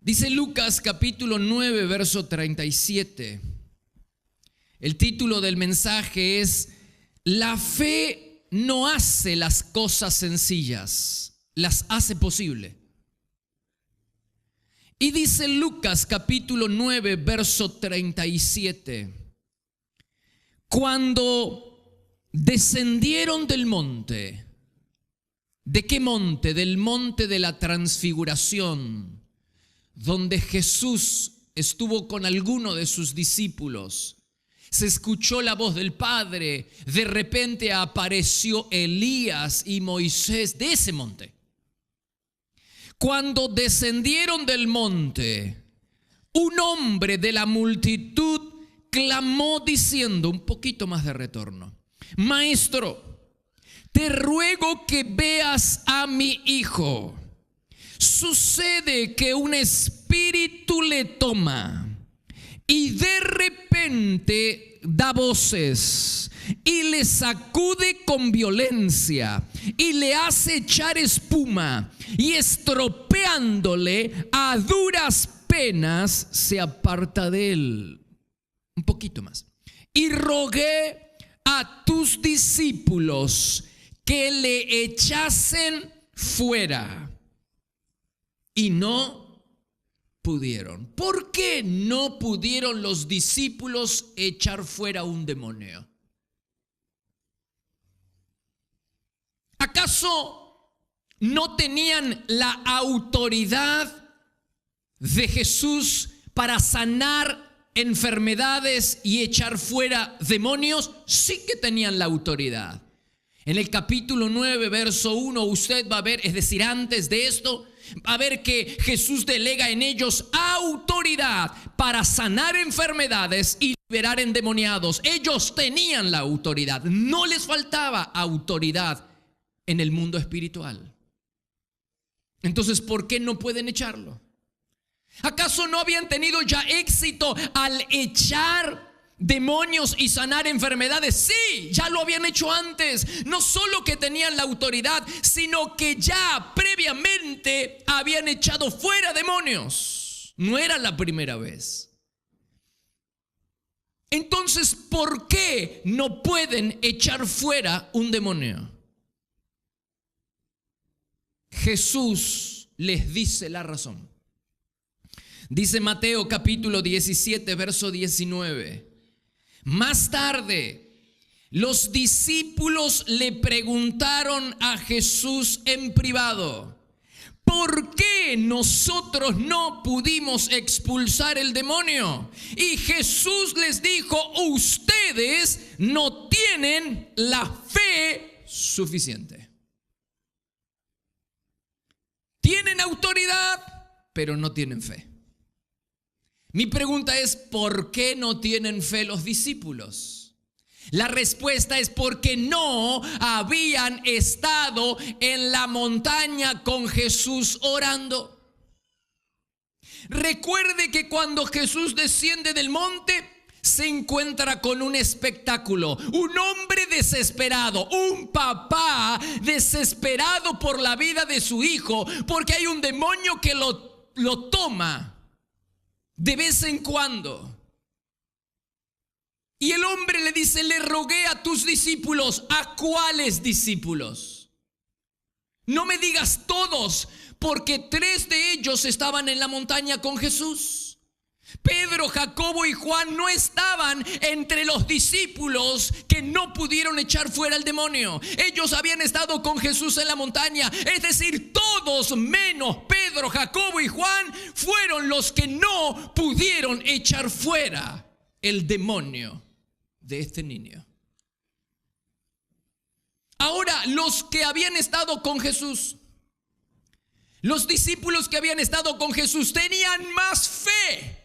Dice Lucas capítulo 9, verso 37. El título del mensaje es: la fe no hace las cosas sencillas, las hace posible. Y dice Lucas capítulo 9, verso 37. Cuando descendieron del monte, ¿de qué monte? Del monte de la transfiguración, donde Jesús estuvo con alguno de sus discípulos. Se escuchó la voz del Padre. De repente apareció Elías y Moisés de ese monte. Cuando descendieron del monte, un hombre de la multitud clamó diciendo, un poquito más de retorno: Maestro, te ruego que veas a mi hijo. Sucede que un espíritu le toma y de repente da voces y le sacude con violencia y le hace echar espuma, y estropeándole a duras penas se aparta de él. Un poquito más. Y rogué a tus discípulos que le echasen fuera, y no pudieron. ¿Por qué no pudieron los discípulos echar fuera un demonio? ¿Acaso no tenían la autoridad de Jesús para sanar enfermedades y echar fuera demonios? Sí que tenían la autoridad. En el capítulo 9, verso 1, usted va a ver, es decir, antes de esto, va a ver que Jesús delega en ellos autoridad para sanar enfermedades y liberar endemoniados. Ellos tenían la autoridad, no les faltaba autoridad en el mundo espiritual. Entonces, ¿por qué no pueden echarlo? ¿Acaso no habían tenido ya éxito al echar demonios y sanar enfermedades? Sí, ya lo habían hecho antes. No solo que tenían la autoridad, sino que ya previamente habían echado fuera demonios. No era la primera vez. Entonces, ¿por qué no pueden echar fuera un demonio? Jesús les dice la razón. Dice Mateo capítulo 17, verso 19. Más tarde, los discípulos le preguntaron a Jesús en privado: ¿por qué nosotros no pudimos expulsar el demonio? Y Jesús les dijo: ustedes no tienen la fe suficiente. Tienen autoridad, pero no tienen fe. Mi pregunta es: ¿por qué no tienen fe los discípulos? La respuesta es porque no habían estado en la montaña con Jesús orando. Recuerde que cuando Jesús desciende del monte, se encuentra con un espectáculo. Un hombre desesperado, un papá desesperado por la vida de su hijo, porque hay un demonio que lo toma de vez en cuando. Y el hombre le dice: le rogué a tus discípulos. ¿A cuáles discípulos? No me digas todos, porque 3 de ellos estaban en la montaña con Jesús. Pedro, Jacobo y Juan no estaban entre los discípulos que no pudieron echar fuera el demonio. Ellos habían estado con Jesús en la montaña. Es decir, todos menos Pedro, Jacobo y Juan fueron los que no pudieron echar fuera el demonio de este niño. Ahora, los que habían estado con Jesús, los discípulos que habían estado con Jesús, tenían más fe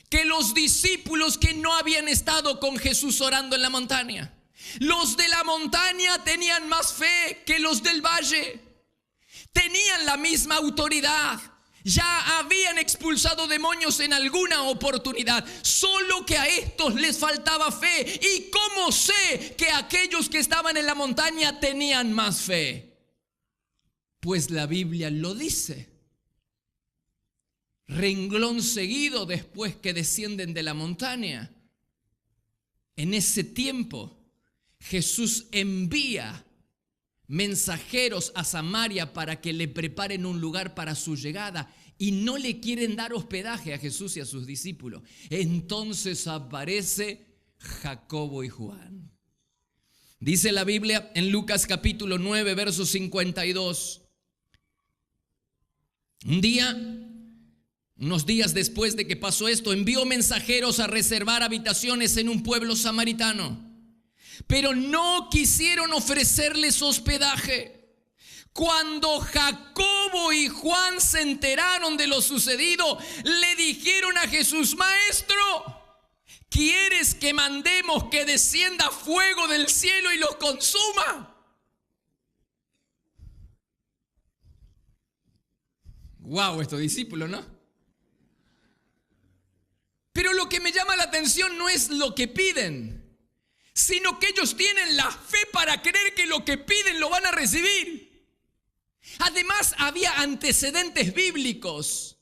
que los discípulos que no habían estado con Jesús orando en la montaña. Los de la montaña tenían más fe que los del valle. Tenían la misma autoridad. Ya habían expulsado demonios en alguna oportunidad, solo que a estos les faltaba fe. ¿Y cómo sé que aquellos que estaban en la montaña tenían más fe? Pues la Biblia lo dice. renglón seguido después que descienden de la montaña. En ese tiempo, Jesús envía mensajeros a Samaria para que le preparen un lugar para su llegada y no le quieren dar hospedaje a Jesús y a sus discípulos. Entonces aparece Jacobo y Juan. Dice la Biblia en Lucas capítulo 9, verso 52. Un día, unos días después de que pasó esto, envió mensajeros a reservar habitaciones en un pueblo samaritano, pero no quisieron ofrecerles hospedaje. Cuando Jacobo y Juan se enteraron de lo sucedido, le dijeron a Jesús: Maestro, ¿quieres que mandemos que descienda fuego del cielo y los consuma? Wow, estos discípulos, ¿no? Pero lo que me llama la atención no es lo que piden, sino que ellos tienen la fe para creer que lo que piden lo van a recibir. Además, había antecedentes bíblicos.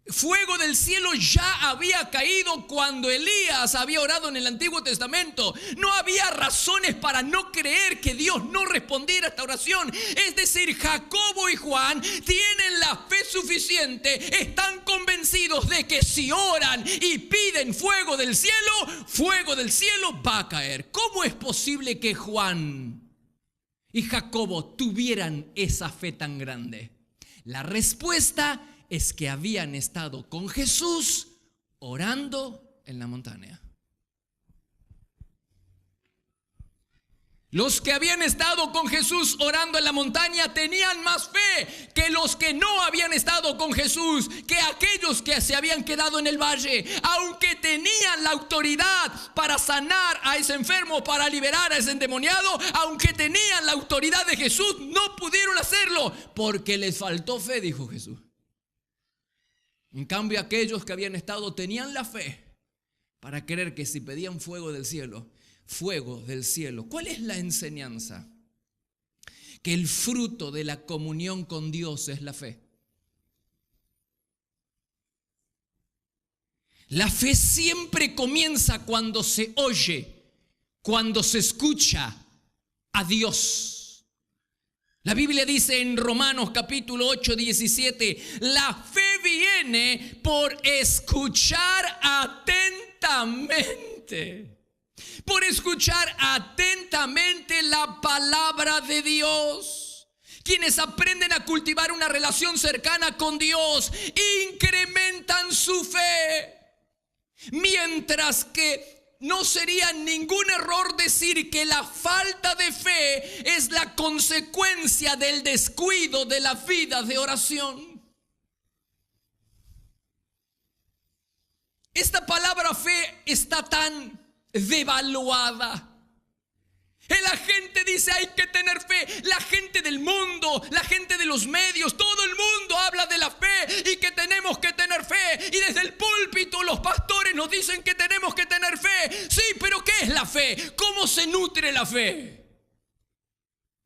Fuego del cielo ya había caído cuando Elías había orado en el Antiguo Testamento. No había razones para no creer que Dios no respondiera a esta oración. Es decir, Jacobo y Juan tienen la fe suficiente, están convencidos de que si oran y piden fuego del cielo va a caer. ¿Cómo es posible que Juan y Jacobo tuvieran esa fe tan grande? La respuesta es que habían estado con Jesús orando en la montaña. Los que habían estado con Jesús orando en la montaña tenían más fe que los que no habían estado con Jesús, que aquellos que se habían quedado en el valle. Aunque tenían la autoridad para sanar a ese enfermo, para liberar a ese endemoniado, aunque tenían la autoridad de Jesús, no pudieron hacerlo porque les faltó fe, dijo Jesús. En cambio, aquellos que habían estado tenían la fe para creer que si pedían fuego del cielo. ¿Cuál es la enseñanza? Que el fruto de la comunión con Dios es la fe. La fe siempre comienza cuando se oye, cuando se escucha a Dios. La Biblia dice en Romanos capítulo 8, 17, la fe viene por escuchar atentamente. Por escuchar atentamente la palabra de Dios. Quienes aprenden a cultivar una relación cercana con Dios incrementan su fe. Mientras que no sería ningún error decir que la falta de fe es la consecuencia del descuido de la vida de oración. Esta palabra fe está tan devaluada. La gente dice hay que tener fe. La gente del mundo, la gente de los medios, todo el mundo habla de la fe y que tenemos que tener fe. Y desde el púlpito los pastores nos dicen que tenemos que tener fe. Sí, pero ¿qué es la fe? ¿Cómo se nutre la fe?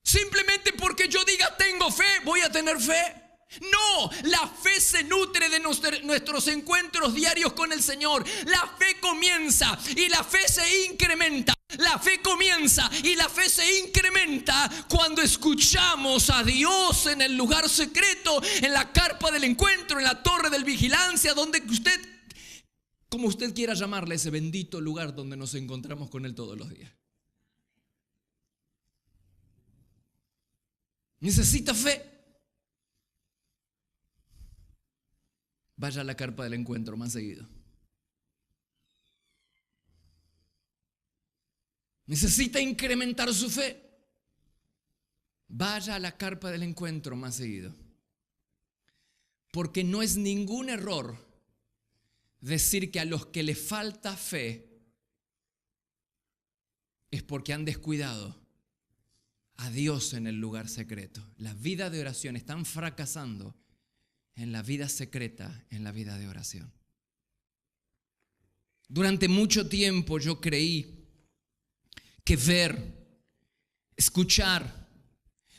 Simplemente porque yo diga tengo fe, ¿voy a tener fe? No, la fe se nutre de nuestros encuentros diarios con el Señor. La fe comienza y la fe se incrementa. La fe comienza y la fe se incrementa cuando escuchamos a Dios en el lugar secreto, en la carpa del encuentro, en la torre de vigilancia, donde usted, como usted quiera llamarle, ese bendito lugar donde nos encontramos con Él todos los días. ¿Necesita fe? Vaya a la carpa del encuentro más seguido. ¿Necesita incrementar su fe? Vaya a la carpa del encuentro más seguido. Porque no es ningún error decir que a los que les falta fe es porque han descuidado a Dios en el lugar secreto. La vida de oración están fracasando en la vida secreta, en la vida de oración. Durante mucho tiempo yo creí que ver, escuchar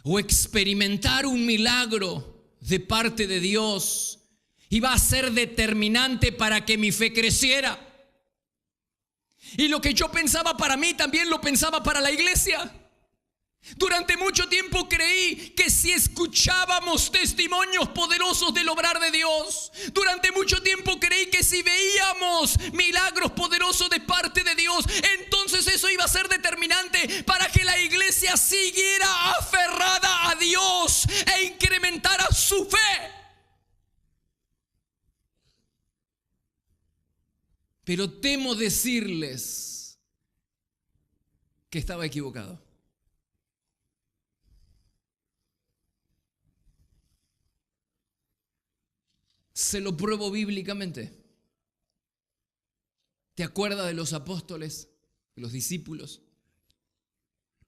o experimentar un milagro de parte de Dios iba a ser determinante para que mi fe creciera. Y lo que yo pensaba para mí, también lo pensaba para la iglesia. Durante mucho tiempo creí que si escuchábamos testimonios poderosos del obrar de Dios, durante mucho tiempo creí que si veíamos milagros poderosos de parte de Dios, entonces eso iba a ser determinante para que la iglesia siguiera aferrada a Dios e incrementara su fe. Pero temo decirles que estaba equivocado. Se lo pruebo bíblicamente. ¿Te acuerdas de los apóstoles, de los discípulos?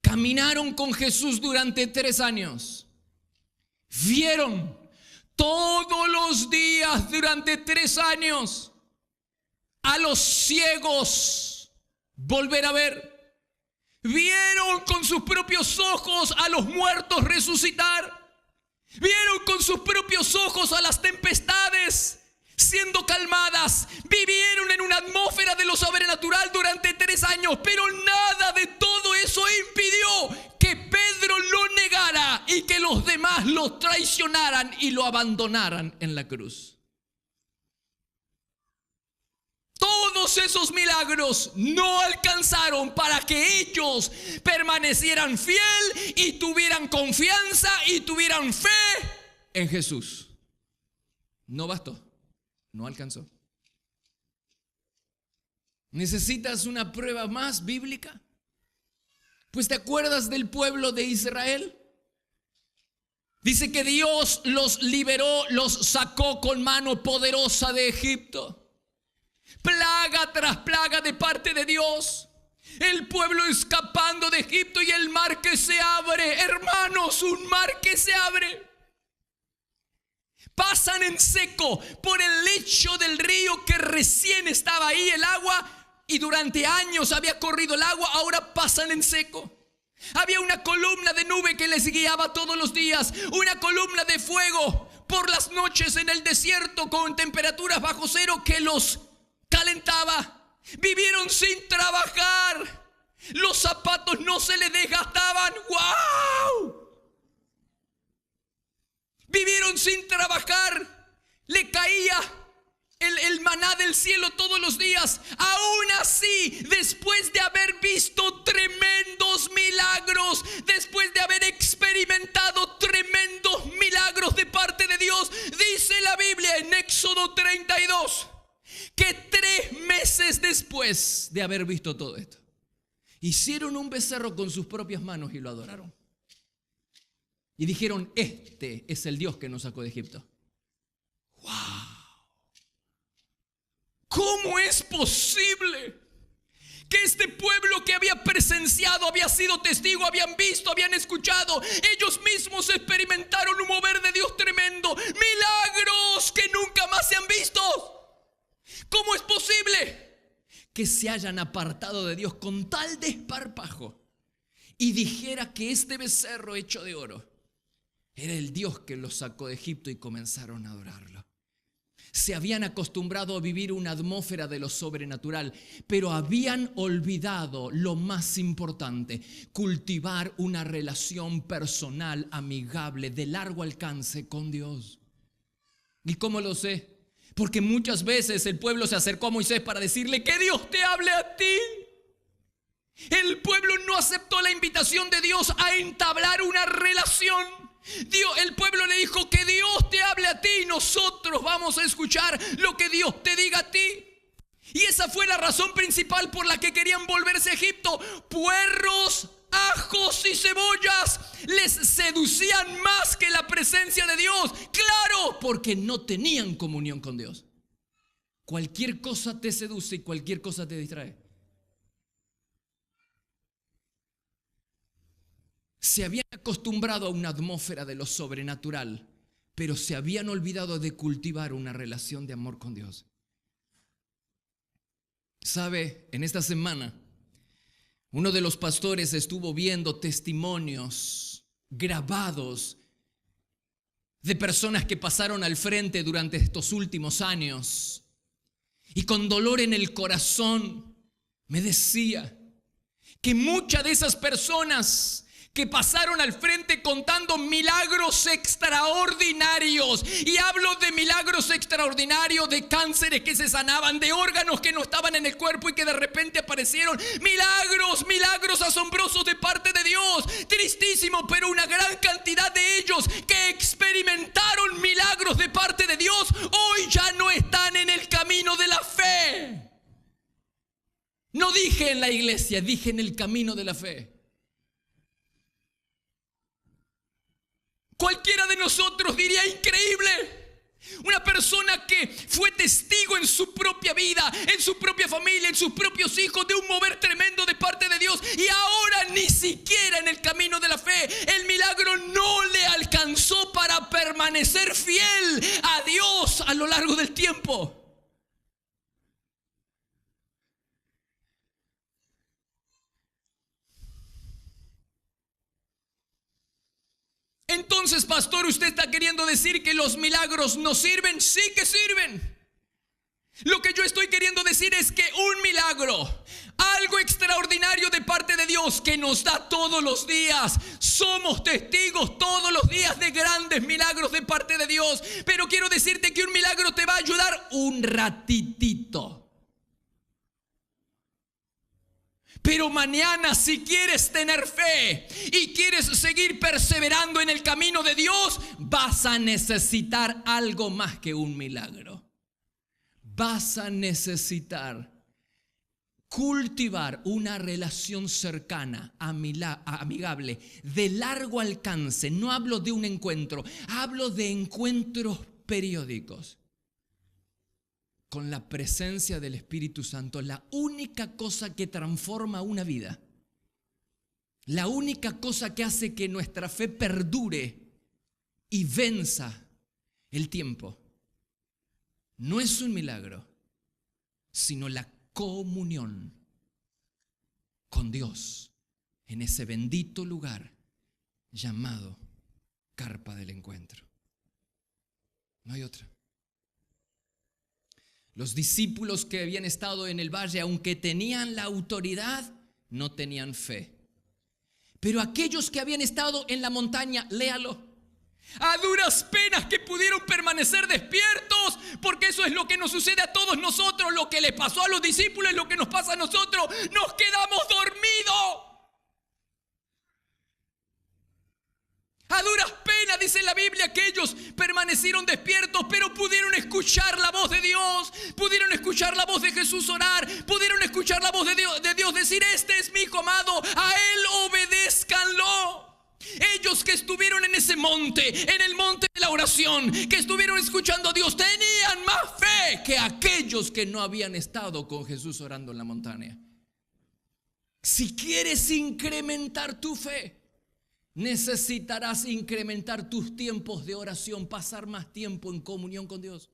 Caminaron con Jesús durante 3 años. Vieron todos los días durante 3 años a los ciegos volver a ver. Vieron con sus propios ojos a los muertos resucitar. Vieron con sus propios ojos a las tempestades siendo calmadas. Vivieron en una atmósfera de lo sobrenatural durante 3 años. Pero nada de todo eso impidió que Pedro lo negara y que los demás lo traicionaran y lo abandonaran en la cruz. Todos esos milagros no alcanzaron para que ellos permanecieran fiel y tuvieran confianza y tuvieran fe en Jesús. No bastó, no alcanzó. ¿Necesitas una prueba más bíblica? Pues ¿te acuerdas del pueblo de Israel? Dice que Dios los liberó, los sacó con mano poderosa de Egipto. Plaga tras plaga de parte de Dios. El pueblo escapando de Egipto y el mar que se abre. Hermanos, un mar que se abre. Pasan en seco por el lecho del río que recién estaba ahí el agua y durante años había corrido el agua. Ahora pasan en seco. Había una columna de nube que les guiaba todos los días. Una columna de fuego por las noches en el desierto con temperaturas bajo cero que los calentaba. Vivieron sin trabajar. Los zapatos no se les desgastaban. ¡Wow! Vivieron sin trabajar. Le caía el maná del cielo todos los días. Aún así, después de haber visto tremendos milagros, después de haber experimentado tremendos milagros de parte de Dios, dice la Biblia en Éxodo 32 que 3 meses después de haber visto todo esto, hicieron un becerro con sus propias manos y lo adoraron. Y dijeron: este es el Dios que nos sacó de Egipto. ¡Wow! ¿Cómo es posible que este pueblo que había presenciado, había sido testigo, habían visto, habían escuchado, ellos mismos experimentaron un mover de Dios tremendo, milagros que nunca más se han visto? ¿Cómo es posible que se hayan apartado de Dios con tal desparpajo y dijera que este becerro hecho de oro era el Dios que los sacó de Egipto y comenzaron a adorarlo? Se habían acostumbrado a vivir una atmósfera de lo sobrenatural, pero habían olvidado lo más importante: cultivar una relación personal, amigable, de largo alcance con Dios. ¿Y cómo lo sé? Porque muchas veces el pueblo se acercó a Moisés para decirle: que Dios te hable a ti. El pueblo no aceptó la invitación de Dios a entablar una relación. El pueblo le dijo: que Dios te hable a ti y nosotros vamos a escuchar lo que Dios te diga a ti. Y esa fue la razón principal por la que querían volverse a Egipto. Puerros, ajos y cebollas les seducían más que la presencia de Dios. Claro, porque no tenían comunión con Dios. Cualquier cosa te seduce y cualquier cosa te distrae. Se habían acostumbrado a una atmósfera de lo sobrenatural, pero se habían olvidado de cultivar una relación de amor con Dios. ¿Sabe? En esta semana, uno de los pastores estuvo viendo testimonios grabados de personas que pasaron al frente durante estos últimos años y con dolor en el corazón me decía que muchas de esas personas que pasaron al frente contando milagros extraordinarios, y hablo de milagros extraordinarios, de cánceres que se sanaban, de órganos que no estaban en el cuerpo y que de repente aparecieron, milagros asombrosos de parte de Dios, tristísimo, pero una gran cantidad de ellos que experimentaron milagros de parte de Dios, hoy ya no están en el camino de la fe. No dije en la iglesia, dije en el camino de la fe. Cualquiera de nosotros diría: increíble. Una persona que fue testigo en su propia vida, en su propia familia, en sus propios hijos de un mover tremendo de parte de Dios, y ahora ni siquiera en el camino de la fe. El milagro no le alcanzó para permanecer fiel a Dios a lo largo del tiempo. Entonces, pastor, ¿usted está queriendo decir que los milagros no sirven? Sí que sirven. Lo que yo estoy queriendo decir es que un milagro, algo extraordinario de parte de Dios que nos da todos los días, somos testigos todos los días de grandes milagros de parte de Dios. Pero quiero decirte que un milagro te va a ayudar un ratitito. Pero mañana, si quieres tener fe y quieres seguir perseverando en el camino de Dios, vas a necesitar algo más que un milagro. Vas a necesitar cultivar una relación cercana, amigable, de largo alcance. No hablo de un encuentro, hablo de encuentros periódicos con la presencia del Espíritu Santo. La única cosa que transforma una vida, la única cosa que hace que nuestra fe perdure y venza el tiempo, no es un milagro, sino la comunión con Dios en ese bendito lugar llamado carpa del encuentro. No hay otra. Los discípulos que habían estado en el valle, aunque tenían la autoridad, no tenían fe. Pero aquellos que habían estado en la montaña, léalo, a duras penas que pudieron permanecer despiertos, porque eso es lo que nos sucede a todos nosotros. Lo que le pasó a los discípulos es lo que nos pasa a nosotros. Nos quedamos dormidos. A duras penas, dice la Biblia, que ellos permanecieron despiertos, pero pudieron escuchar la voz de Dios, pudieron escuchar la voz de Jesús orar, pudieron escuchar la voz de Dios decir: este es mi hijo amado, a él obedézcanlo. Ellos que estuvieron en ese monte, en el monte de la oración, que estuvieron escuchando a Dios, tenían más fe que aquellos que no habían estado con Jesús orando en la montaña. Si quieres incrementar tu fe, necesitarás incrementar tus tiempos de oración, pasar más tiempo en comunión con Dios.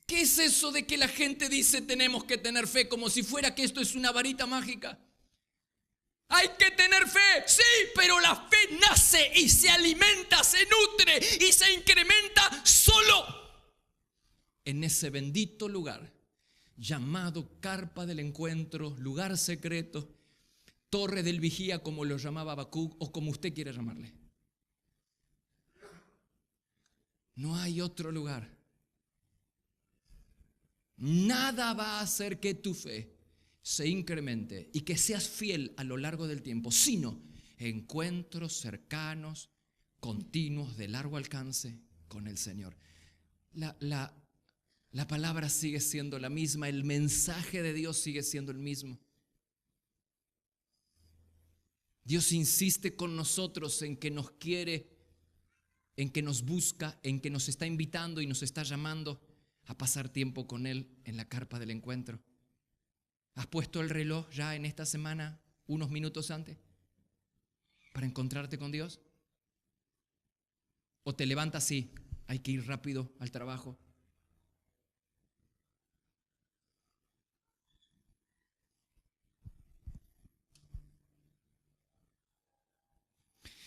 ¿Qué es eso de que la gente dice tenemos que tener fe como si fuera que esto es una varita mágica? Hay que tener fe, sí, pero la fe nace y se alimenta, se nutre y se incrementa solo en ese bendito lugar llamado carpa del encuentro, lugar secreto, torre del vigía, como lo llamaba Habacuc, o como usted quiera llamarle. No hay otro lugar. Nada va a hacer que tu fe se incremente y que seas fiel a lo largo del tiempo, sino encuentros cercanos, continuos, de largo alcance con el Señor. La palabra sigue siendo la misma, el mensaje de Dios sigue siendo el mismo. Dios insiste con nosotros en que nos quiere, en que nos busca, en que nos está invitando y nos está llamando a pasar tiempo con Él en la carpa del encuentro. ¿Has puesto el reloj ya en esta semana, unos minutos antes, para encontrarte con Dios? ¿O te levantas así, hay que ir rápido al trabajo?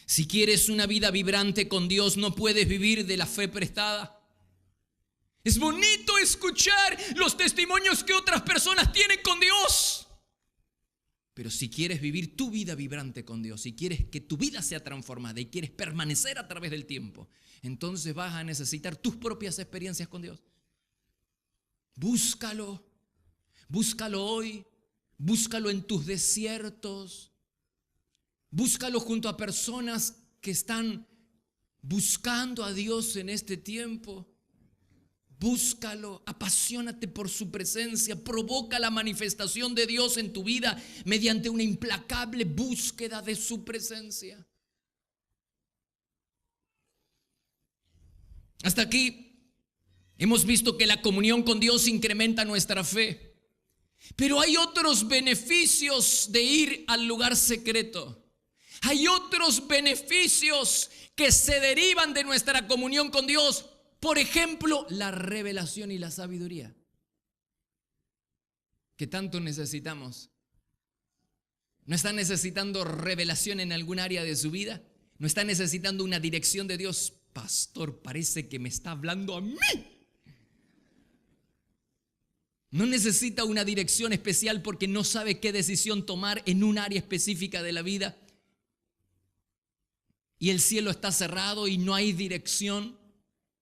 Si quieres una vida vibrante con Dios, no puedes vivir de la fe prestada. Es bonito escuchar los testimonios que otras personas tienen con Dios. Pero si quieres vivir tu vida vibrante con Dios, si quieres que tu vida sea transformada y quieres permanecer a través del tiempo, entonces vas a necesitar tus propias experiencias con Dios. Búscalo. Búscalo hoy. Búscalo en tus desiertos. Búscalo junto a personas que están buscando a Dios en este tiempo. Búscalo, apasionate por su presencia, provoca la manifestación de Dios en tu vida mediante una implacable búsqueda de su presencia. Hasta aquí hemos visto que la comunión con Dios incrementa nuestra fe, pero hay otros beneficios de ir al lugar secreto. Hay otros beneficios que se derivan de nuestra comunión con Dios. Por ejemplo, la revelación y la sabiduría que tanto necesitamos. ¿No está necesitando revelación en algún área de su vida? ¿No está necesitando una dirección de Dios? Pastor, parece que me está hablando a mí. No necesita una dirección especial porque no sabe qué decisión tomar en un área específica de la vida. Y el cielo está cerrado y no hay dirección.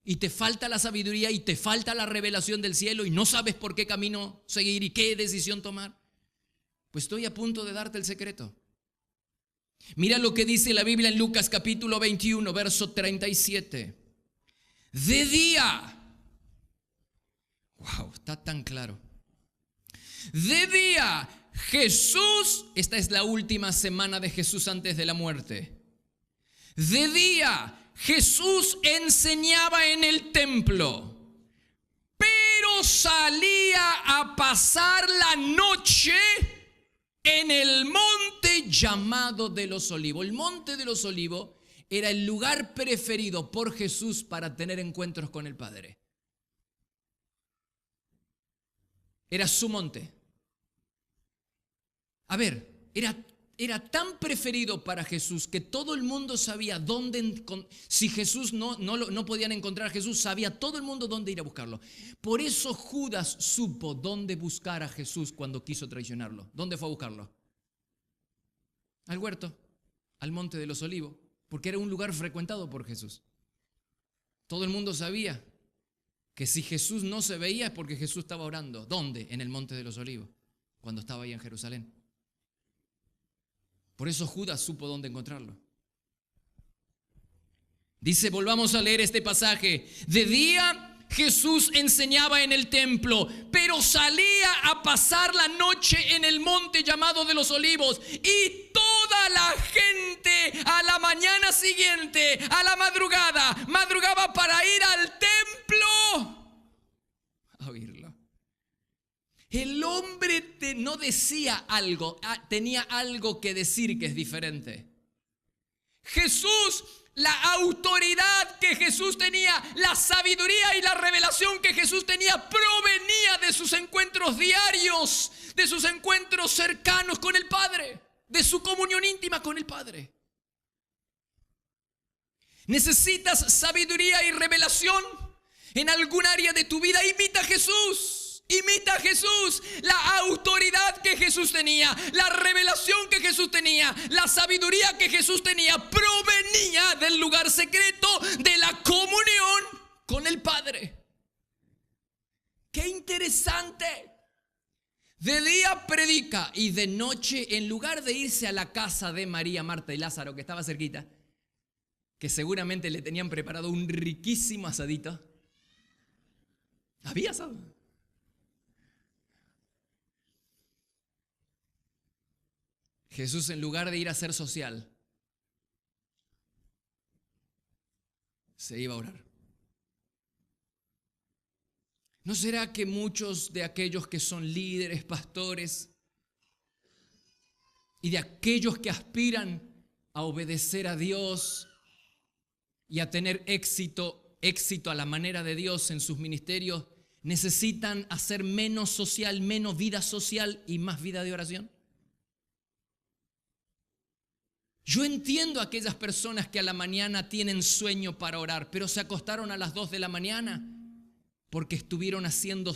Y te falta la sabiduría y te falta la revelación del cielo y no sabes por qué camino seguir y qué decisión tomar. Pues estoy a punto de darte el secreto. Mira lo que dice la Biblia en Lucas capítulo 21, verso 37. De día. Wow, está tan claro. De día, Jesús, esta es la última semana de Jesús antes de la muerte. De día, Jesús enseñaba en el templo, pero salía a pasar la noche en el monte llamado de los Olivos. El monte de los Olivos era el lugar preferido por Jesús para tener encuentros con el Padre. Era su monte. A ver, era tan preferido para Jesús que todo el mundo sabía dónde, si Jesús no podían encontrar a Jesús, sabía todo el mundo dónde ir a buscarlo. Por eso Judas supo dónde buscar a Jesús cuando quiso traicionarlo. ¿Dónde fue a buscarlo? Al huerto, al monte de los Olivos, porque era un lugar frecuentado por Jesús. Todo el mundo sabía que si Jesús no se veía es porque Jesús estaba orando. ¿Dónde? En el monte de los Olivos, cuando estaba ahí en Jerusalén. Por eso Judas supo dónde encontrarlo. Dice, volvamos a leer este pasaje. De día Jesús enseñaba en el templo, pero salía a pasar la noche en el monte llamado de los Olivos. Y toda la gente a la mañana siguiente, a la madrugada, madrugaba para ir al templo a oírlo. El hombre no decía algo, tenía algo que decir que es diferente. Jesús, la autoridad que Jesús tenía, la sabiduría y la revelación que Jesús tenía provenía de sus encuentros diarios, de sus encuentros cercanos con el Padre, de su comunión íntima con el Padre. ¿Necesitas sabiduría y revelación en algún área de tu vida? Imita a Jesús. Imita a Jesús, la autoridad que Jesús tenía, la revelación que Jesús tenía, la sabiduría que Jesús tenía, provenía del lugar secreto de la comunión con el Padre. ¡Qué interesante! De día predica y de noche, en lugar de irse a la casa de María, Marta y Lázaro, que estaba cerquita, que seguramente le tenían preparado un riquísimo asadito. ¿Había asado? Jesús, en lugar de ir a ser social, se iba a orar. ¿No será que muchos de aquellos que son líderes, pastores, y de aquellos que aspiran a obedecer a Dios y a tener éxito a la manera de Dios en sus ministerios, necesitan hacer menos social, menos vida social y más vida de oración? Yo entiendo a aquellas personas que a la mañana tienen sueño para orar, pero se acostaron a las 2 de la mañana porque estuvieron haciendo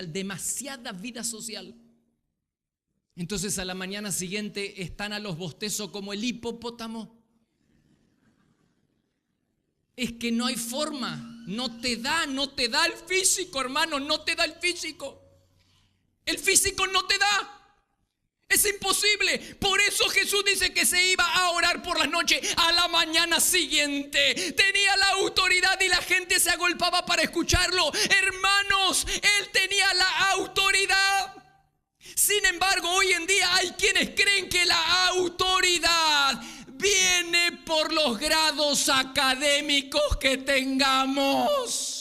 demasiada vida social. Entonces a la mañana siguiente están a los bostezos como el hipopótamo. Es que no hay forma, no te da el físico, hermano, no te da el físico. El físico no te da. Es imposible. Por eso Jesús dice que se iba a orar por la noche. A la mañana siguiente tenía la autoridad y la gente se agolpaba para escucharlo. Hermanos, él tenía la autoridad. Sin embargo, hoy en día hay quienes creen que la autoridad viene por los grados académicos que tengamos.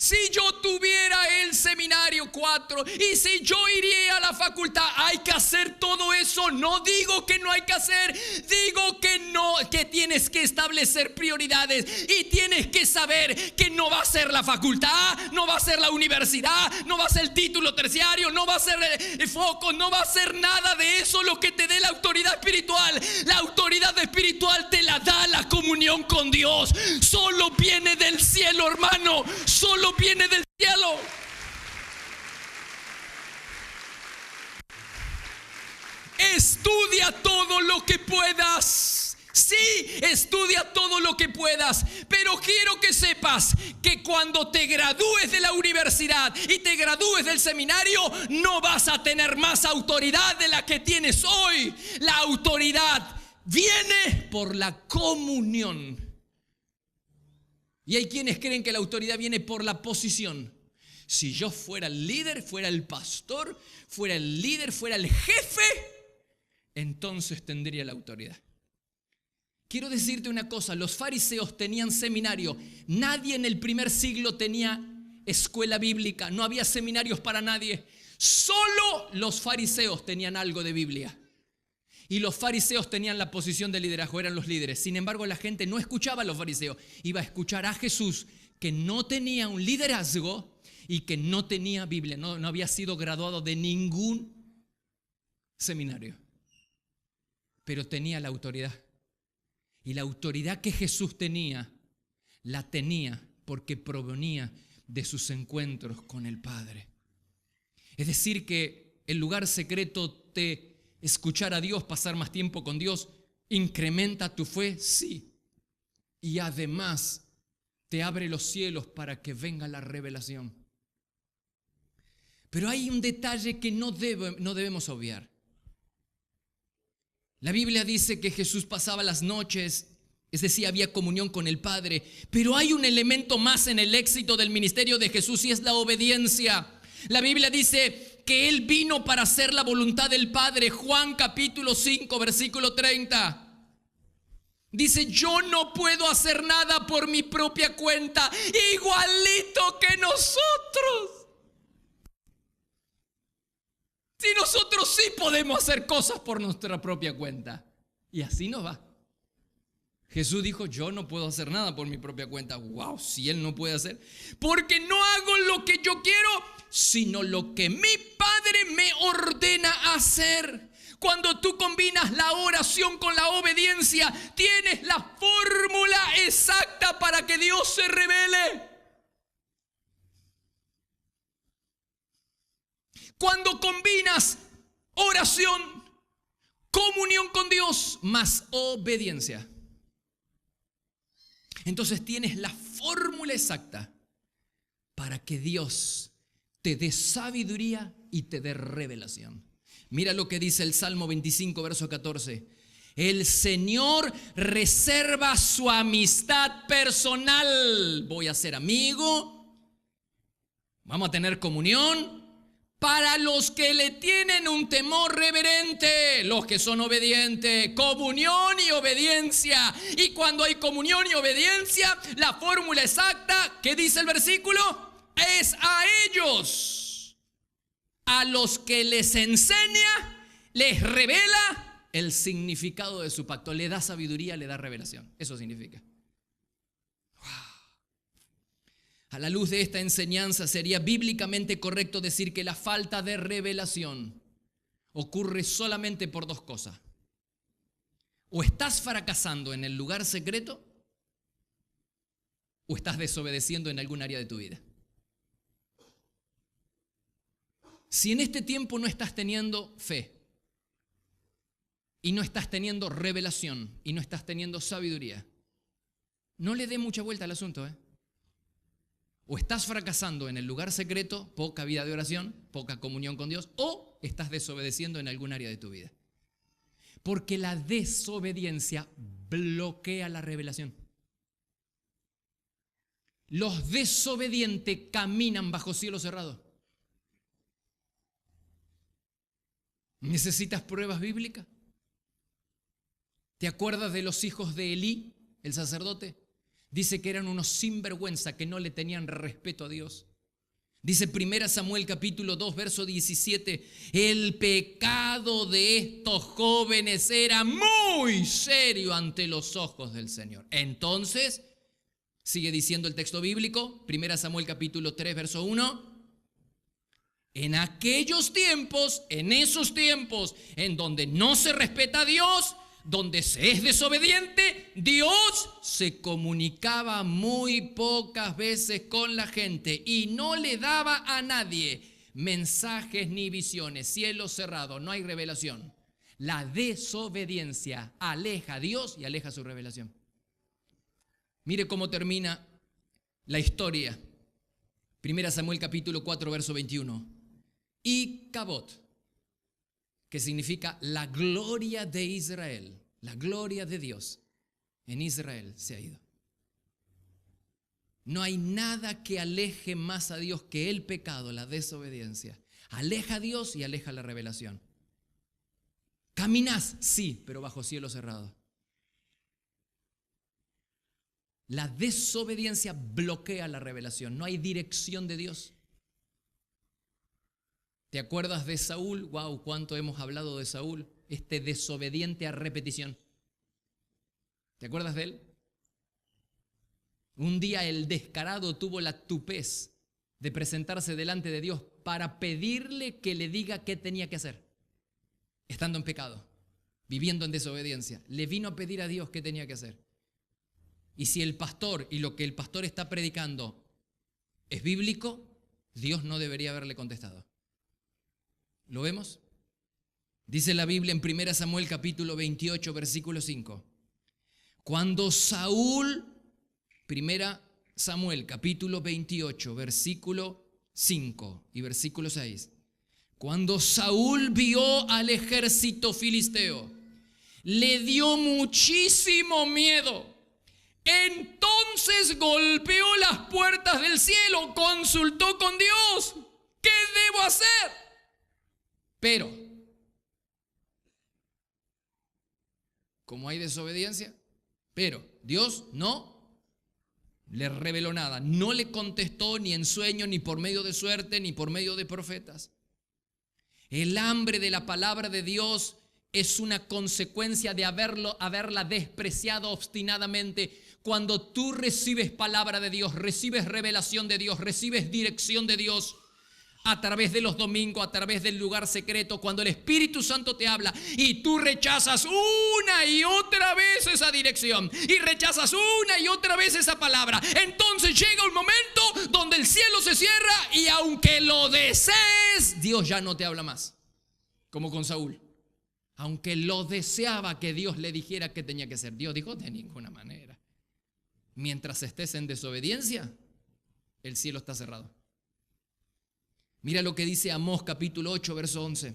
Si yo tuviera el seminario 4 y si yo iría a la facultad, hay que hacer todo eso. No digo que no hay que hacer, digo que no, que tienes que establecer prioridades y tienes que saber que no va a ser la facultad, no va a ser la universidad, no va a ser el título terciario, no va a ser el foco, no va a ser nada de eso lo que te dé la autoridad espiritual. La autoridad espiritual te la da la comunión con Dios. Solo viene del cielo, hermano, solo viene del cielo. Estudia todo lo que puedas. Sí, estudia todo lo que puedas. Pero quiero que sepas que cuando te gradúes de la universidad y te gradúes del seminario, no vas a tener más autoridad de la que tienes hoy. La autoridad viene por la comunión. Y hay quienes creen que la autoridad viene por la posición. Si yo fuera el líder, fuera el pastor, fuera el líder, fuera el jefe, entonces tendría la autoridad. Quiero decirte una cosa, los fariseos tenían seminario. Nadie en el primer siglo tenía escuela bíblica, no había seminarios para nadie. Solo los fariseos tenían algo de Biblia. Y los fariseos tenían la posición de liderazgo, eran los líderes. Sin embargo, la gente no escuchaba a los fariseos. Iba a escuchar a Jesús, que no tenía un liderazgo y que no tenía Biblia. No había sido graduado de ningún seminario. Pero tenía la autoridad. Y la autoridad que Jesús tenía, la tenía porque provenía de sus encuentros con el Padre. Es decir, que el lugar secreto escuchar a Dios, pasar más tiempo con Dios, incrementa tu fe, sí. Y además te abre los cielos para que venga la revelación. Pero hay un detalle que no debemos obviar. La Biblia dice que Jesús pasaba las noches, es decir, había comunión con el Padre. Pero hay un elemento más en el éxito del ministerio de Jesús y es la obediencia. La Biblia dice que Él vino para hacer la voluntad del Padre. Juan capítulo 5, versículo 30. Dice, yo no puedo hacer nada por mi propia cuenta, igualito que nosotros. Si nosotros sí podemos hacer cosas por nuestra propia cuenta. Y así nos va. Jesús dijo, yo no puedo hacer nada por mi propia cuenta. Wow, si Él no puede hacer. Porque no hago lo que yo quiero, sino lo que mi Padre me ordena hacer. Cuando tú combinas la oración con la obediencia, tienes la fórmula exacta para que Dios se revele. Cuando combinas oración, comunión con Dios, más obediencia, entonces tienes la fórmula exacta para que Dios te dé sabiduría y te dé revelación. Mira lo que dice el Salmo 25, verso 14. El Señor reserva su amistad personal. Voy a ser amigo, vamos a tener comunión, para los que le tienen un temor reverente, los que son obedientes. Comunión y obediencia. Y cuando hay comunión y obediencia, la fórmula exacta, ¿qué dice el versículo? Es a ellos, a los que les enseña, les revela el significado de su pacto. Le da sabiduría, le da revelación. Eso significa. A la luz de esta enseñanza sería bíblicamente correcto decir que la falta de revelación ocurre solamente por dos cosas. O estás fracasando en el lugar secreto, o estás desobedeciendo en algún área de tu vida. Si en este tiempo no estás teniendo fe, y no estás teniendo revelación, y no estás teniendo sabiduría, no le dé mucha vuelta al asunto, O estás fracasando en el lugar secreto, poca vida de oración, poca comunión con Dios, o estás desobedeciendo en algún área de tu vida. Porque la desobediencia bloquea la revelación. Los desobedientes caminan bajo cielo cerrado. ¿Necesitas pruebas bíblicas? ¿Te acuerdas de los hijos de Elí, el sacerdote? Dice que eran unos sinvergüenza que no le tenían respeto a Dios. Dice 1 Samuel capítulo 2, verso 17, el pecado de estos jóvenes era muy serio ante los ojos del Señor. Entonces, sigue diciendo el texto bíblico, 1 Samuel capítulo 3, verso 1, en aquellos tiempos, en esos tiempos en donde no se respeta a Dios, donde se es desobediente, Dios se comunicaba muy pocas veces con la gente y no le daba a nadie mensajes ni visiones, cielo cerrado, no hay revelación. La desobediencia aleja a Dios y aleja su revelación. Mire cómo termina la historia. 1 Samuel capítulo 4, verso 21. Y Cabot, que significa la gloria de Israel, la gloria de Dios en Israel se ha ido. No hay nada que aleje más a Dios que el pecado, la desobediencia. Aleja a Dios y aleja la revelación. Caminas, sí, pero bajo cielo cerrado. La desobediencia bloquea la revelación, no hay dirección de Dios. ¿Te acuerdas de Saúl? ¡Wow! ¿Cuánto hemos hablado de Saúl? Este desobediente a repetición. ¿Te acuerdas de él? Un día el descarado tuvo la tupez de presentarse delante de Dios para pedirle que le diga qué tenía que hacer. Estando en pecado, viviendo en desobediencia, le vino a pedir a Dios qué tenía que hacer. Y si el pastor y lo que el pastor está predicando es bíblico, Dios no debería haberle contestado. ¿Lo vemos? Dice la Biblia en 1 Samuel capítulo 28, versículo 5. Cuando Saúl, 1 Samuel capítulo 28, versículo 5 y versículo 6. Cuando Saúl vio al ejército filisteo, le dio muchísimo miedo. Entonces golpeó las puertas del cielo, consultó con Dios, ¿qué debo hacer? Pero, como hay desobediencia, pero Dios no le reveló nada, no le contestó ni en sueño, ni por medio de suerte, ni por medio de profetas. El hambre de la palabra de Dios es una consecuencia de haberla despreciado obstinadamente. Cuando tú recibes palabra de Dios, recibes revelación de Dios, recibes dirección de Dios, a través de los domingos, a través del lugar secreto, cuando el Espíritu Santo te habla y tú rechazas una y otra vez esa dirección y rechazas una y otra vez esa palabra, entonces llega un momento donde el cielo se cierra y aunque lo desees, Dios ya no te habla más, como con Saúl. Aunque lo deseaba que Dios le dijera qué tenía que hacer, Dios dijo de ninguna manera. Mientras estés en desobediencia, el cielo está cerrado. Mira lo que dice Amós capítulo 8, verso 11.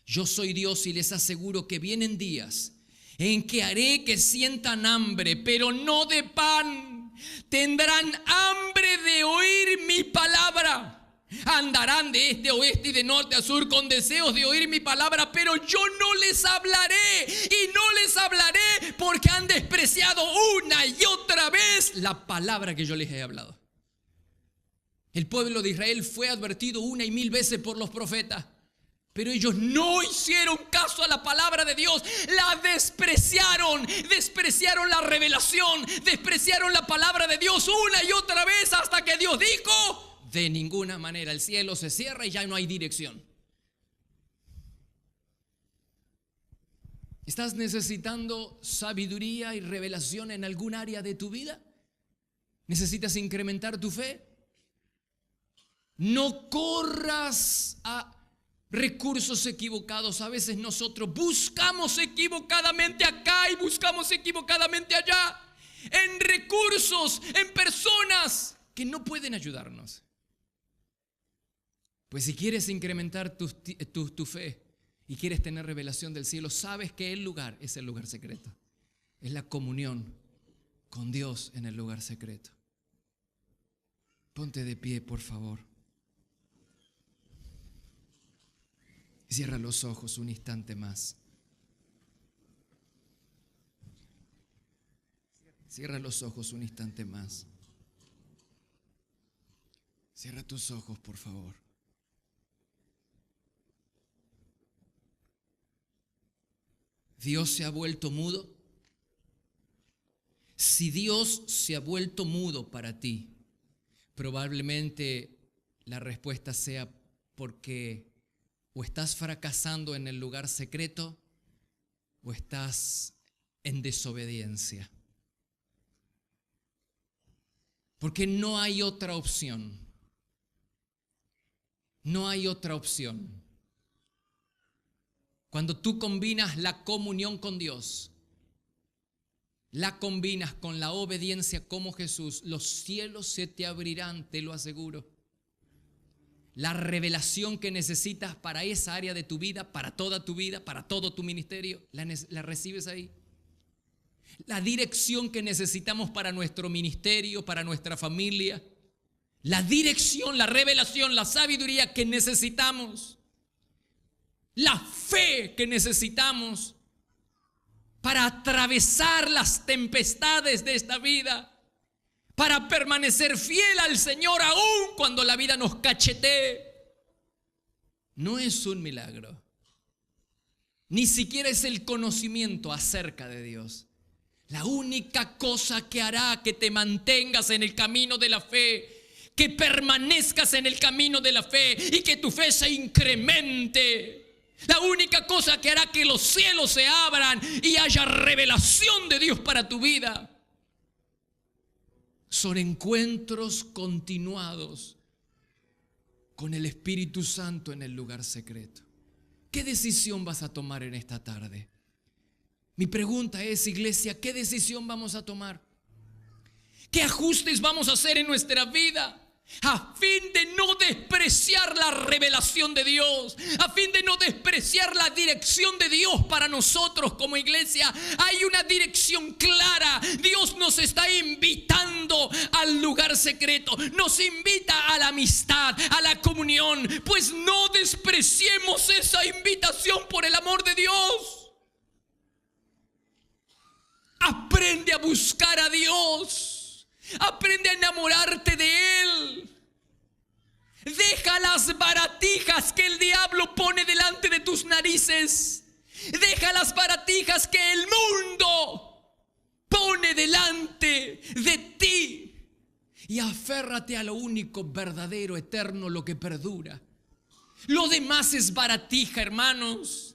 Yo soy Dios y les aseguro que vienen días en que haré que sientan hambre, pero no de pan. Tendrán hambre de oír mi palabra. Andarán de este a oeste y de norte a sur con deseos de oír mi palabra, pero yo no les hablaré y no les hablaré porque han despreciado una y otra vez la palabra que yo les he hablado. El pueblo de Israel fue advertido una y mil veces por los profetas, pero ellos no hicieron caso a la palabra de Dios, la despreciaron la revelación, despreciaron la palabra de Dios una y otra vez hasta que Dios dijo, de ninguna manera, el cielo se cierra y ya no hay dirección. ¿Estás necesitando sabiduría y revelación en algún área de tu vida? ¿Necesitas incrementar tu fe? No corras a recursos equivocados. A veces nosotros buscamos equivocadamente acá y buscamos equivocadamente allá, en recursos, en personas que no pueden ayudarnos. Pues si quieres incrementar tu fe y quieres tener revelación del cielo, sabes que el lugar es el lugar secreto. Es la comunión con Dios en el lugar secreto. Ponte de pie, por favor. Cierra los ojos un instante más. Cierra los ojos un instante más. Cierra tus ojos, por favor. ¿Dios se ha vuelto mudo? Si Dios se ha vuelto mudo para ti, probablemente la respuesta sea porque o estás fracasando en el lugar secreto o estás en desobediencia. Porque no hay otra opción. No hay otra opción. Cuando tú combinas la comunión con Dios, la combinas con la obediencia como Jesús, los cielos se te abrirán, te lo aseguro. La revelación que necesitas para esa área de tu vida, para toda tu vida, para todo tu ministerio, la recibes ahí. La dirección que necesitamos para nuestro ministerio, para nuestra familia, la dirección, la revelación, la sabiduría que necesitamos, la fe que necesitamos para atravesar las tempestades de esta vida, para permanecer fiel al Señor aún cuando la vida nos cachetee. No es un milagro, ni siquiera es el conocimiento acerca de Dios. La única cosa que hará que te mantengas en el camino de la fe, que permanezcas en el camino de la fe y que tu fe se incremente, la única cosa que hará que los cielos se abran y haya revelación de Dios para tu vida, son encuentros continuados con el Espíritu Santo en el lugar secreto. ¿Qué decisión vas a tomar en esta tarde? Mi pregunta es, iglesia, ¿qué decisión vamos a tomar? ¿Qué ajustes vamos a hacer en nuestra vida? A fin de no despreciar la revelación de Dios, a fin de no despreciar la dirección de Dios para nosotros como iglesia. Hay una dirección clara. Dios nos está invitando al lugar secreto, nos invita a la amistad, a la comunión. Pues no despreciemos esa invitación por el amor de Dios. Aprende a buscar a Dios. Aprende a enamorarte de Él. Deja las baratijas que el diablo pone delante de tus narices. Deja las baratijas que el mundo pone delante de ti. Y aférrate a lo único verdadero, eterno, lo que perdura. Lo demás es baratija, hermanos.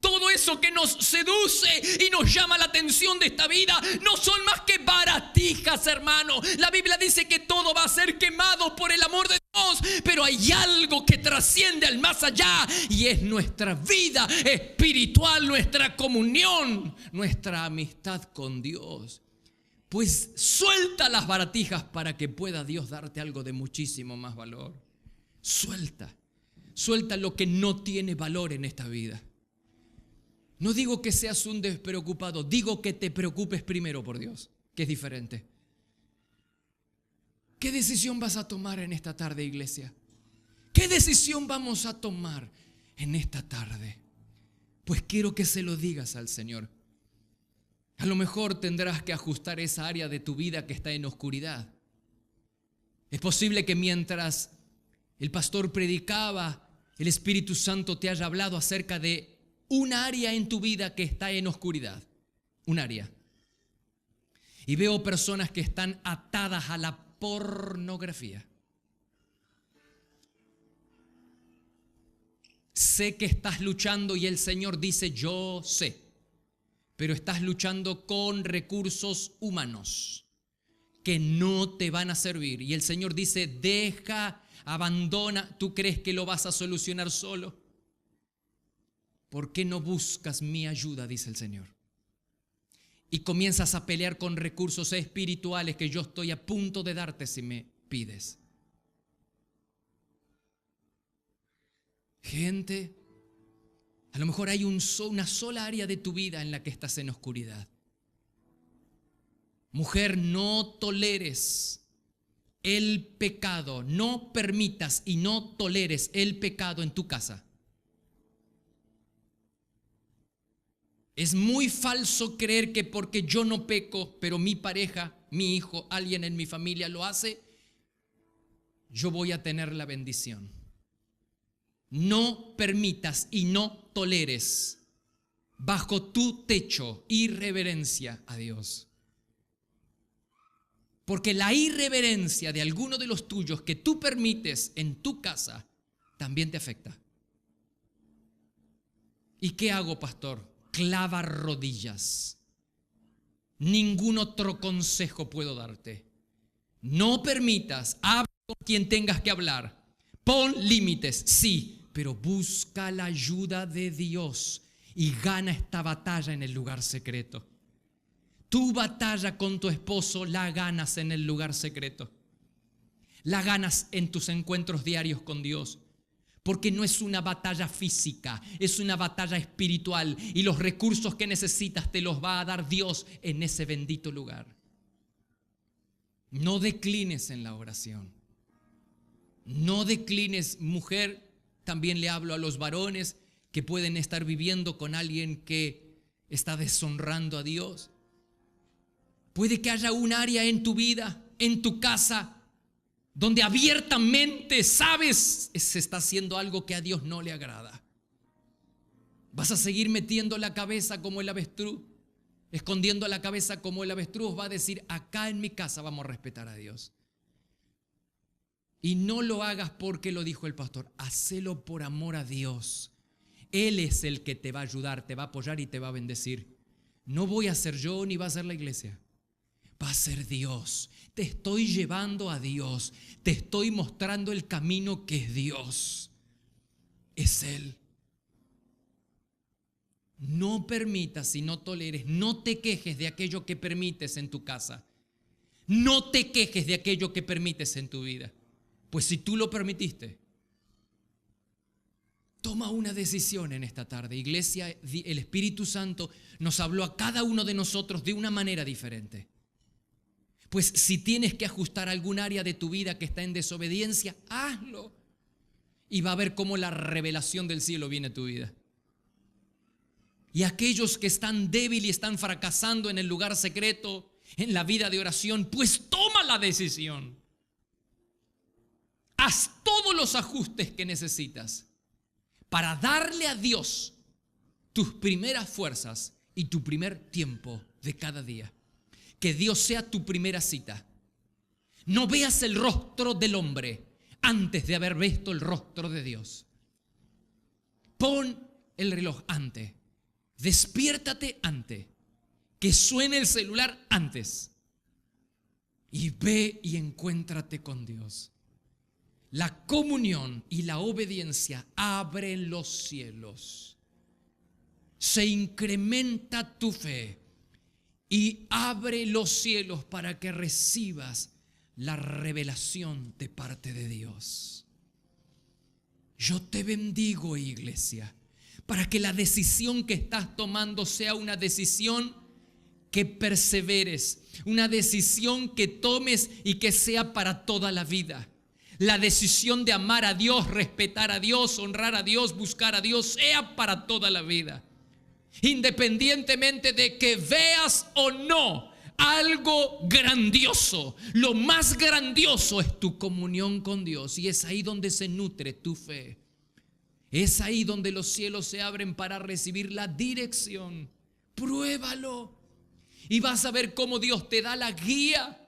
Todo eso que nos seduce y nos llama la atención de esta vida no son más que baratijas, hermano. La Biblia dice que todo va a ser quemado por el amor de Dios, pero hay algo que trasciende al más allá y es nuestra vida espiritual, nuestra comunión, nuestra amistad con Dios. Pues suelta las baratijas para que pueda Dios darte algo de muchísimo más valor. Suelta lo que no tiene valor en esta vida. No digo que seas un despreocupado, digo que te preocupes primero por Dios, que es diferente. ¿Qué decisión vas a tomar en esta tarde, iglesia? ¿Qué decisión vamos a tomar en esta tarde? Pues quiero que se lo digas al Señor. A lo mejor tendrás que ajustar esa área de tu vida que está en oscuridad. Es posible que mientras el pastor predicaba, el Espíritu Santo te haya hablado acerca de un área en tu vida que está en oscuridad, un área. Y veo personas que están atadas a la pornografía. Sé que estás luchando y el Señor dice, yo sé. pero estás luchando con recursos humanos que no te van a servir. Y el Señor dice, deja, abandona. ¿Tú crees que lo vas a solucionar solo? ¿Por qué no buscas mi ayuda?, dice el Señor. Y comienzas a pelear con recursos espirituales que yo estoy a punto de darte si me pides. Gente, a lo mejor hay una sola área de tu vida en la que estás en oscuridad. Mujer, no toleres el pecado, no permitas y no toleres el pecado en tu casa. Es muy falso creer que porque yo no peco, pero mi pareja, mi hijo, alguien en mi familia lo hace, yo voy a tener la bendición. No permitas y no toleres bajo tu techo irreverencia a Dios. Porque la irreverencia de alguno de los tuyos que tú permites en tu casa también te afecta. ¿Y qué hago, pastor? Clava rodillas. Ningún otro consejo puedo darte. No permitas, habla con quien tengas que hablar. Pon límites, sí, pero busca la ayuda de Dios y gana esta batalla en el lugar secreto. Tu batalla con tu esposo la ganas en el lugar secreto. La ganas en tus encuentros diarios con Dios. Porque no es una batalla física, es una batalla espiritual. Y los recursos que necesitas te los va a dar Dios en ese bendito lugar. No declines en la oración. No declines, mujer. También le hablo a los varones que pueden estar viviendo con alguien que está deshonrando a Dios. Puede que haya un área en tu vida, en tu casa, donde abiertamente sabes se está haciendo algo que a Dios no le agrada. ¿Vas a seguir metiendo la cabeza como el avestruz? Escondiendo la cabeza como el avestruz. Va a decir, acá en mi casa vamos a respetar a Dios. Y no lo hagas porque lo dijo el pastor. Hacelo por amor a Dios. Él es el que te va a ayudar, te va a apoyar y te va a bendecir. No voy a ser yo ni va a ser la iglesia. Va a ser Dios. Te estoy llevando a Dios. Te estoy mostrando el camino que es Dios. Es Él. No permitas y no toleres. No te quejes de aquello que permites en tu casa. No te quejes de aquello que permites en tu vida. Pues si tú lo permitiste, toma una decisión en esta tarde. Iglesia, el Espíritu Santo nos habló a cada uno de nosotros de una manera diferente. Pues si tienes que ajustar algún área de tu vida que está en desobediencia, hazlo. Y va a ver cómo la revelación del cielo viene a tu vida. Y aquellos que están débiles y están fracasando en el lugar secreto, en la vida de oración, pues toma la decisión. Haz todos los ajustes que necesitas para darle a Dios tus primeras fuerzas y tu primer tiempo de cada día. Que Dios sea tu primera cita. No veas el rostro del hombre antes de haber visto el rostro de Dios. Pon el reloj antes. Despiértate antes. Que suene el celular antes. Y ve y encuéntrate con Dios. La comunión y la obediencia abren los cielos. Se incrementa tu fe. Y abre los cielos para que recibas la revelación de parte de Dios. Yo te bendigo, iglesia, para que la decisión que estás tomando sea una decisión que perseveres, una decisión que tomes y que sea para toda la vida. La decisión de amar a Dios, respetar a Dios, honrar a Dios, buscar a Dios, sea para toda la vida. Independientemente de que veas o no algo grandioso, lo más grandioso es tu comunión con Dios. Y es ahí donde se nutre tu fe. Es ahí donde los cielos se abren para recibir la dirección. Pruébalo y vas a ver cómo Dios te da la guía.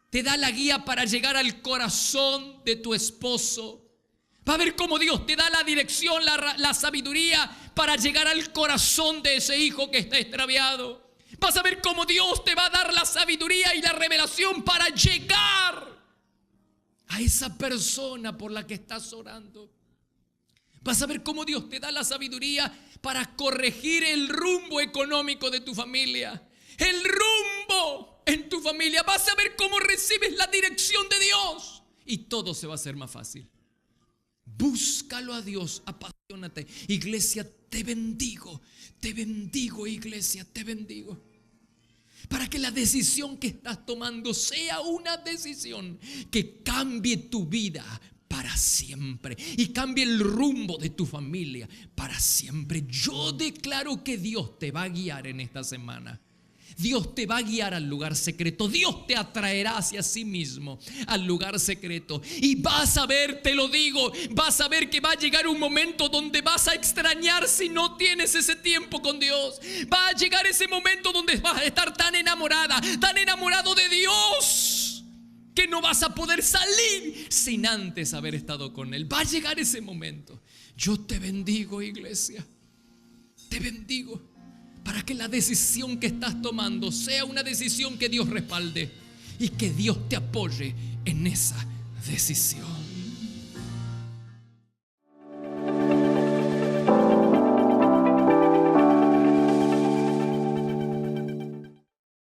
Te da la guía para llegar al corazón de tu esposo. Va a ver cómo Dios te da la dirección, la sabiduría para llegar al corazón de ese hijo que está extraviado. Vas a ver cómo Dios te va a dar la sabiduría y la revelación para llegar a esa persona por la que estás orando. Vas a ver cómo Dios te da la sabiduría para corregir el rumbo económico de tu familia, el rumbo en tu familia. Vas a ver cómo recibes la dirección de Dios y todo se va a hacer más fácil. Búscalo a Dios, apasionate. Iglesia, te bendigo, iglesia, te bendigo. Para que la decisión que estás tomando sea una decisión que cambie tu vida para siempre y cambie el rumbo de tu familia para siempre. Yo declaro que Dios te va a guiar en esta semana. Dios te va a guiar al lugar secreto. Dios te atraerá hacia sí mismo al lugar secreto. Y vas a ver, te lo digo, vas a ver que va a llegar un momento donde vas a extrañar si no tienes ese tiempo con Dios. Va a llegar ese momento donde vas a estar tan enamorada, tan enamorado de Dios, que no vas a poder salir sin antes haber estado con Él. Va a llegar ese momento. Yo te bendigo, iglesia. Te bendigo. Para que la decisión que estás tomando sea una decisión que Dios respalde y que Dios te apoye en esa decisión.